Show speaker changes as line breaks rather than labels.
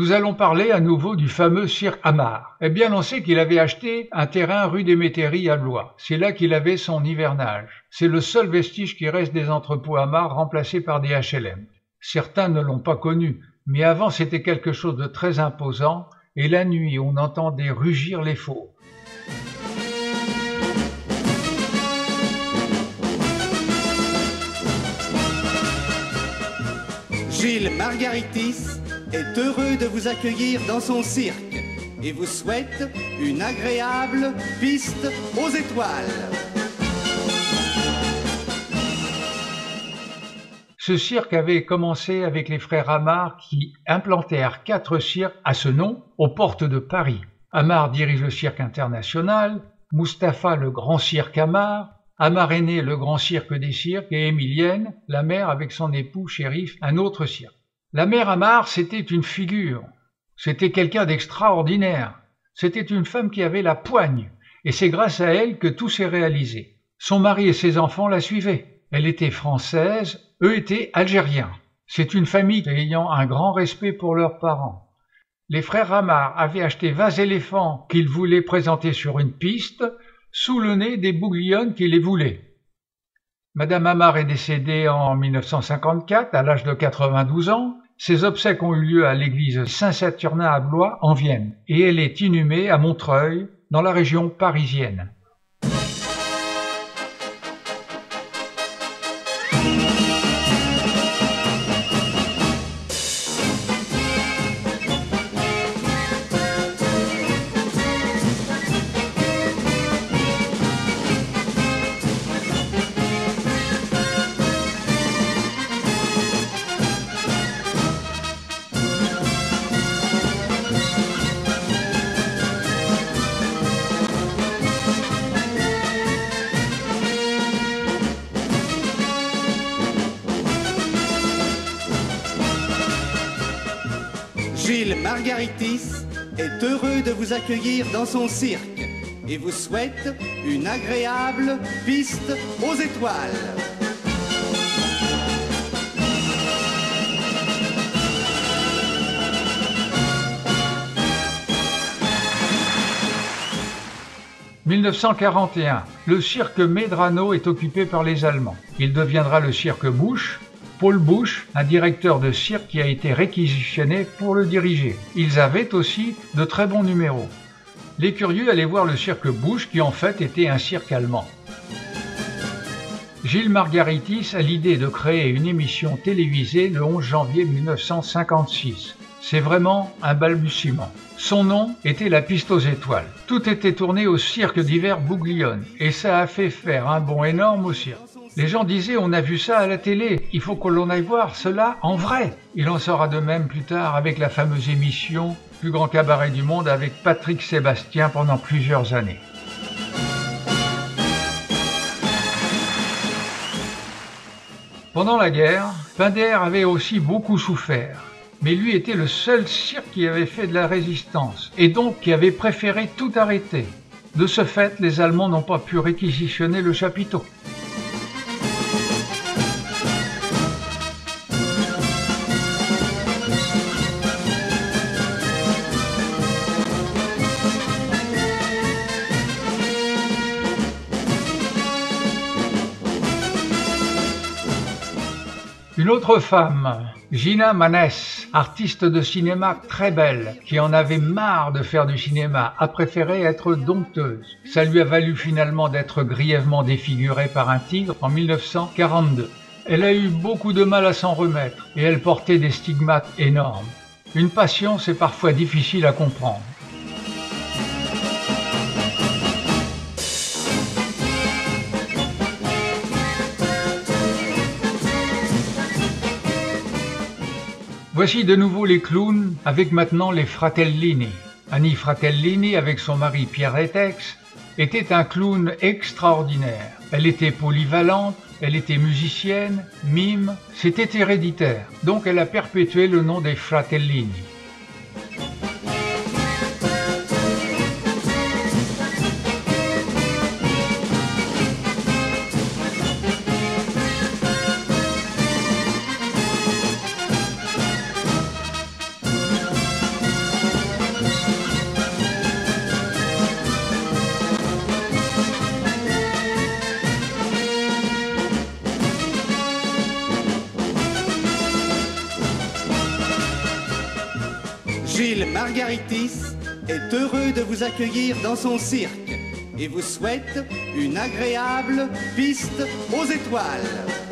Nous allons parler à nouveau du fameux cirque Hamar. Eh bien, on sait qu'il avait acheté un terrain rue des Métairies à Blois. C'est là qu'il avait son hivernage. C'est le seul vestige qui reste des entrepôts Hamar remplacés par des HLM. Certains ne l'ont pas connu, mais avant c'était quelque chose de très imposant, et la nuit on entendait rugir les fauves.
Gilles Margaritis est heureux de vous accueillir dans son cirque et vous souhaite une agréable piste aux étoiles.
Ce cirque avait commencé avec les frères Hamar qui implantèrent 4 cirques à ce nom aux portes de Paris. Hamar dirige le cirque international, Mustapha le grand cirque Hamar, Hamar aîné le grand cirque des cirques et Émilienne, la mère avec son époux Chérif, un autre cirque. La mère Hamar, c'était une figure, c'était quelqu'un d'extraordinaire, c'était une femme qui avait la poigne, et c'est grâce à elle que tout s'est réalisé. Son mari et ses enfants la suivaient. Elle était française, eux étaient algériens. C'est une famille ayant un grand respect pour leurs parents. Les frères Hamar avaient acheté 20 éléphants qu'ils voulaient présenter sur une piste, sous le nez des Bouglione qui les voulaient. Madame Hamar est décédée en 1954 à l'âge de 92 ans. Ses obsèques ont eu lieu à l'église Saint-Saturnin à Blois en Vienne et elle est inhumée à Montreuil dans la région parisienne.
Gilles Margaritis est heureux de vous accueillir dans son cirque et vous souhaite une agréable piste aux étoiles.
« 1941, le cirque Medrano est occupé par les Allemands. Il deviendra le cirque Busch. Paul Busch, un directeur de cirque qui a été réquisitionné pour le diriger. Ils avaient aussi de très bons numéros. Les curieux allaient voir le cirque Busch qui en fait était un cirque allemand. Gilles Margaritis a l'idée de créer une émission télévisée le 11 janvier 1956. C'est vraiment un balbutiement. Son nom était la piste aux étoiles. Tout était tourné au cirque d'hiver Bouglione et ça a fait faire un bond énorme au cirque. Les gens disaient on a vu ça à la télé, il faut que l'on aille voir cela en vrai. Il en sera de même plus tard avec la fameuse émission Plus grand cabaret du monde avec Patrick Sébastien pendant plusieurs années. Pendant la guerre, Pinder avait aussi beaucoup souffert. Mais lui était le seul cirque qui avait fait de la résistance et donc qui avait préféré tout arrêter. De ce fait, les Allemands n'ont pas pu réquisitionner le chapiteau. Une autre femme, Gina Manès, artiste de cinéma très belle, qui en avait marre de faire du cinéma, a préféré être dompteuse. Ça lui a valu finalement d'être grièvement défigurée par un tigre en 1942. Elle a eu beaucoup de mal à s'en remettre et elle portait des stigmates énormes. Une passion, c'est parfois difficile à comprendre. Voici de nouveau les clowns, avec maintenant les Fratellini. Annie Fratellini, avec son mari Pierre Etex, était un clown extraordinaire. Elle était polyvalente, elle était musicienne, mime, c'était héréditaire. Donc elle a perpétué le nom des Fratellini.
Gilles Margaritis est heureux de vous accueillir dans son cirque et vous souhaite une agréable piste aux étoiles.